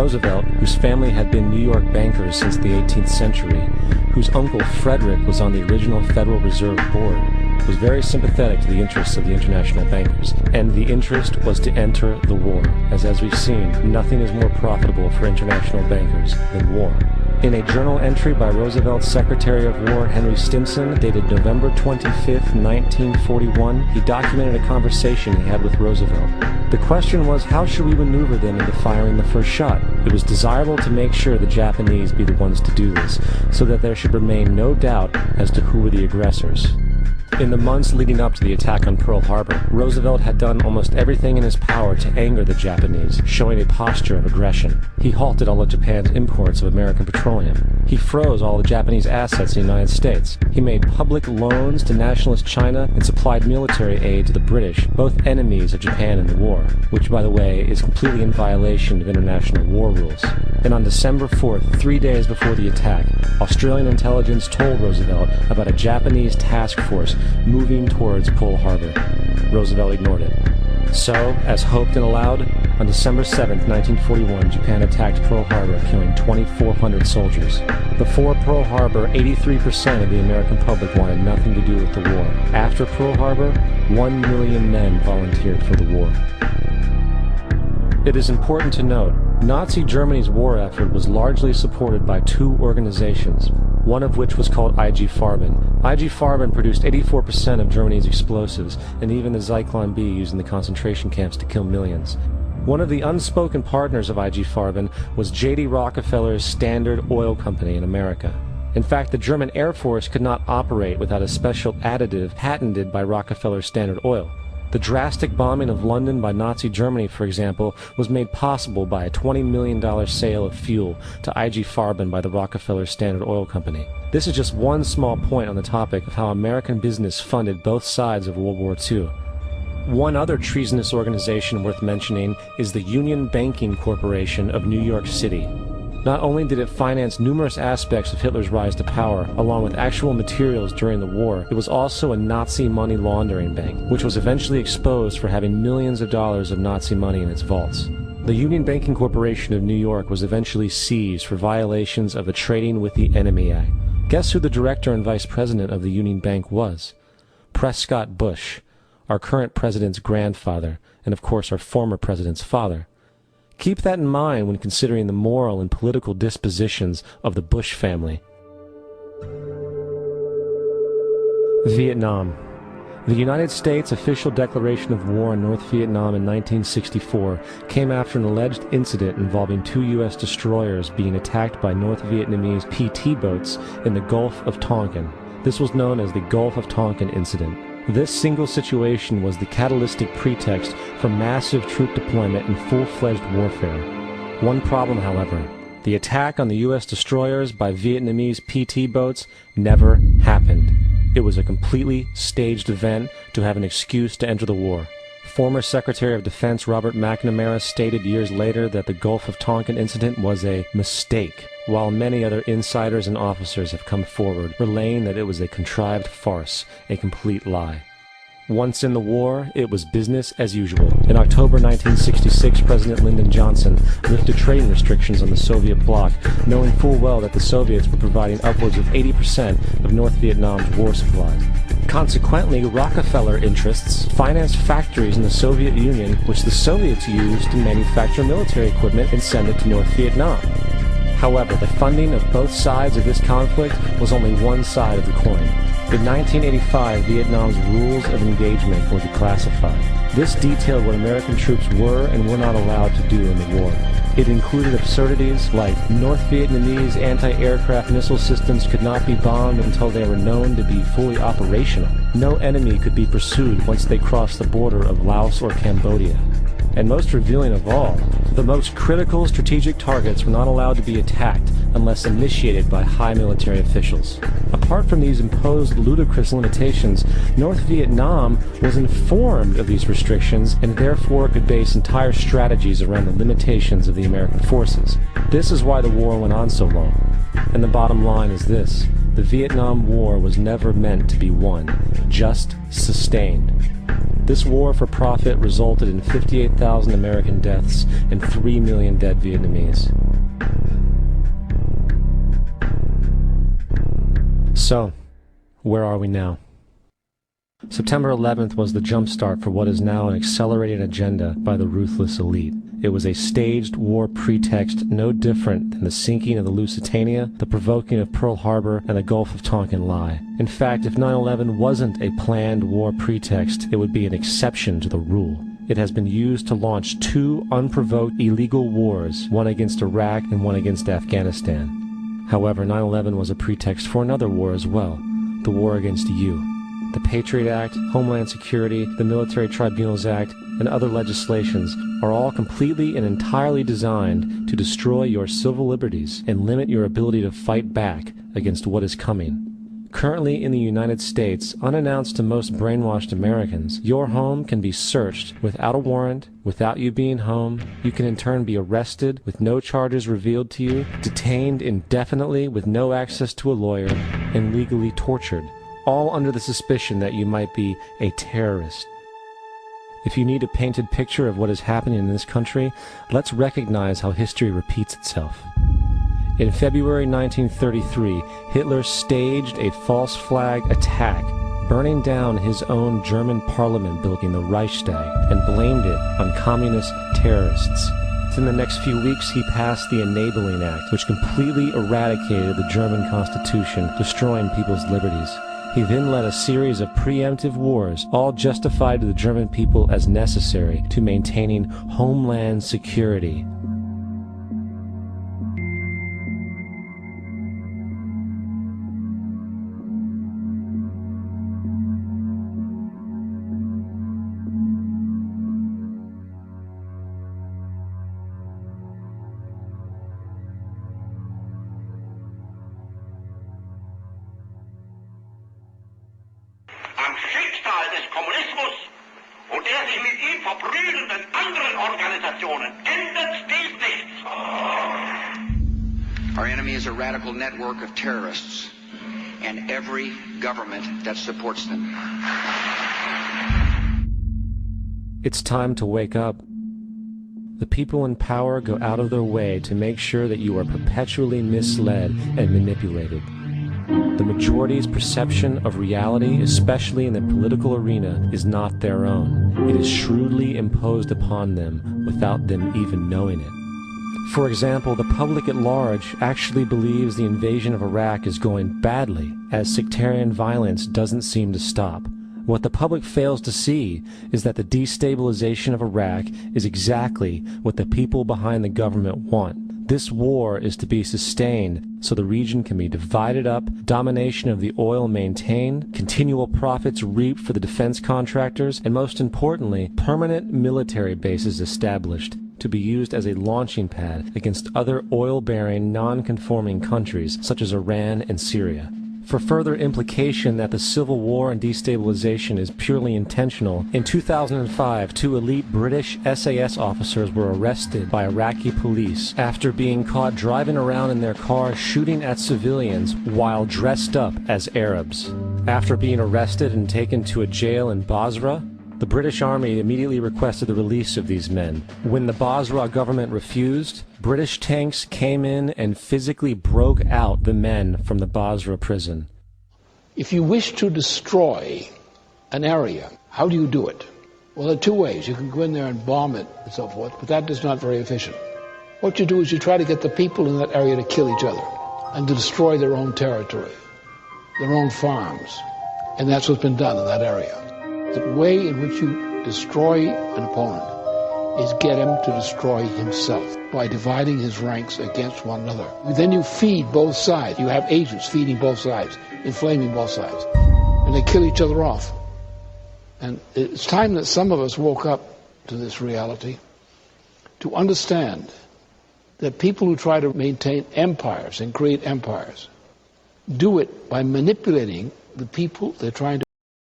Roosevelt, whose family had been New York bankers since the 18th century, whose uncle Frederick was on the original Federal Reserve Board, was very sympathetic to the interests of the international bankers, and the interest was to enter the war, as we've seen, nothing is more profitable for international bankers than war. In a journal entry by Roosevelt's Secretary of War Henry Stimson, dated November 25, 1941, he documented a conversation he had with Roosevelt. The question was, how should we maneuver them into firing the first shot? It was desirable to make sure the Japanese be the ones to do this, so that there should remain no doubt as to who were the aggressors. In the months leading up to the attack on Pearl Harbor, Roosevelt had done almost everything in his power to anger the Japanese, showing a posture of aggression. He halted all of Japan's imports of American petroleum. He froze all the Japanese assets in the United States. He made public loans to nationalist China and supplied military aid to the British, both enemies of Japan in the war, which, by the way, is completely in violation of international war rules. And on December 4th, 3 days before the attack, Australian intelligence told Roosevelt about a Japanese task force moving towards Pearl Harbor. Roosevelt ignored it. So, as hoped and allowed, on December 7, 1941, Japan attacked Pearl Harbor, killing 2,400 soldiers. Before Pearl Harbor, 83% of the American public wanted nothing to do with the war. After Pearl Harbor, 1 million men volunteered for the war. It is important to note, Nazi Germany's war effort was largely supported by two organizations, one of which was called IG Farben. IG Farben produced 84% of Germany's explosives, and even the Zyklon B used in the concentration camps to kill millions. One of the unspoken partners of IG Farben was J.D. Rockefeller's Standard Oil Company in America. In fact, the German Air Force could not operate without a special additive patented by Rockefeller's Standard Oil. The drastic bombing of London by Nazi Germany, for example, was made possible by a $20 million sale of fuel to IG Farben by the Rockefeller Standard Oil Company. This is just one small point on the topic of how American business funded both sides of World War II. One other treasonous organization worth mentioning is the Union Banking Corporation of New York City. Not only did it finance numerous aspects of Hitler's rise to power, along with actual materials during the war, it was also a Nazi money laundering bank, which was eventually exposed for having millions of dollars of Nazi money in its vaults. The Union Banking Corporation of New York was eventually seized for violations of the Trading with the Enemy Act. Guess who the director and vice president of the Union Bank was? Prescott Bush, our current president's grandfather, and of course our former president's father. Keep that in mind when considering the moral and political dispositions of the Bush family. Vietnam. The United States' official declaration of war on North Vietnam in 1964 came after an alleged incident involving two U.S. destroyers being attacked by North Vietnamese PT boats in the Gulf of Tonkin. This was known as the Gulf of Tonkin Incident. This single situation was the catalytic pretext for massive troop deployment and full-fledged warfare. One problem, however, the attack on the U.S. destroyers by Vietnamese PT boats never happened. It was a completely staged event to have an excuse to enter the war. Former Secretary of Defense Robert McNamara stated years later that the Gulf of Tonkin incident was a mistake, while many other insiders and officers have come forward, relaying that it was a contrived farce, a complete lie. Once in the war, it was business as usual. In October 1966, President Lyndon Johnson lifted trading restrictions on the Soviet bloc, knowing full well that the Soviets were providing upwards of 80% of North Vietnam's war supplies. Consequently, Rockefeller interests financed factories in the Soviet Union, which the Soviets used to manufacture military equipment and send it to North Vietnam. However, the funding of both sides of this conflict was only one side of the coin. In 1985, Vietnam's rules of engagement were declassified. This detailed what American troops were and were not allowed to do in the war. It included absurdities like North Vietnamese anti-aircraft missile systems could not be bombed until they were known to be fully operational. No enemy could be pursued once they crossed the border of Laos or Cambodia. And most revealing of all, the most critical strategic targets were not allowed to be attacked unless initiated by high military officials. Apart from these imposed ludicrous limitations, North Vietnam was informed of these restrictions and therefore could base entire strategies around the limitations of the American forces. This is why the war went on so long. And the bottom line is this: the Vietnam War was never meant to be won, just sustained. This war for profit resulted in 58,000 American deaths and 3 million dead Vietnamese. So, where are we now? September 11th was the jumpstart for what is now an accelerated agenda by the ruthless elite. It was a staged war pretext no different than the sinking of the Lusitania, the provoking of Pearl Harbor, and the Gulf of Tonkin lie. In fact, if 9/11 wasn't a planned war pretext, it would be an exception to the rule. It has been used to launch 2 unprovoked illegal wars, one against Iraq and one against Afghanistan. However, 9/11 was a pretext for another war as well, the war against you. The Patriot Act, Homeland Security, the Military Tribunals Act, and other legislations are all completely and entirely designed to destroy your civil liberties and limit your ability to fight back against what is coming. Currently in the United States, unannounced to most brainwashed Americans, your home can be searched without a warrant, without you being home. You can in turn be arrested with no charges revealed to you, detained indefinitely with no access to a lawyer, and legally tortured, all under the suspicion that you might be a terrorist. If you need a painted picture of what is happening in this country, let's recognize how history repeats itself. In February 1933, Hitler staged a false flag attack, burning down his own German parliament building, the Reichstag, and blamed it on communist terrorists. Within the next few weeks, he passed the Enabling Act, which completely eradicated the German Constitution, destroying people's liberties. He then led a series of preemptive wars, all justified to the German people as necessary to maintaining homeland security. Am Schicksal des Kommunismus und der sich mit ihm verbrüdernden anderen Organisationen ändert dies nichts. Our enemy is a radical network of terrorists and every government that supports them. It's time to wake up. The people in power go out of their way to make sure that you are perpetually misled and manipulated. The majority's perception of reality, especially in the political arena, is not their own. It is shrewdly imposed upon them without them even knowing it. For example, the public at large actually believes the invasion of Iraq is going badly, as sectarian violence doesn't seem to stop. What the public fails to see is that the destabilization of Iraq is exactly what the people behind the government want. This war is to be sustained so the region can be divided up, domination of the oil maintained, continual profits reaped for the defense contractors, and most importantly, permanent military bases established to be used as a launching pad against other oil-bearing, non-conforming countries such as Iran and Syria. For further implication that the civil war and destabilization is purely intentional, in 2005, 2 elite British SAS officers were arrested by Iraqi police after being caught driving around in their car shooting at civilians while dressed up as Arabs. After being arrested and taken to a jail in Basra, the British Army immediately requested the release of these men. When the Basra government refused, British tanks came in and physically broke out the men from the Basra prison. If you wish to destroy an area, how do you do it? Well, there are 2 ways. You can go in there and bomb it and so forth, but that is not very efficient. What you do is you try to get the people in that area to kill each other and to destroy their own territory, their own farms. And that's what's been done in that area. The way in which you destroy an opponent is get him to destroy himself by dividing his ranks against one another. Then you feed both sides. You have agents feeding both sides, inflaming both sides. And they kill each other off. And it's time that some of us woke up to this reality, to understand that people who try to maintain empires and create empires do it by manipulating the people they're trying to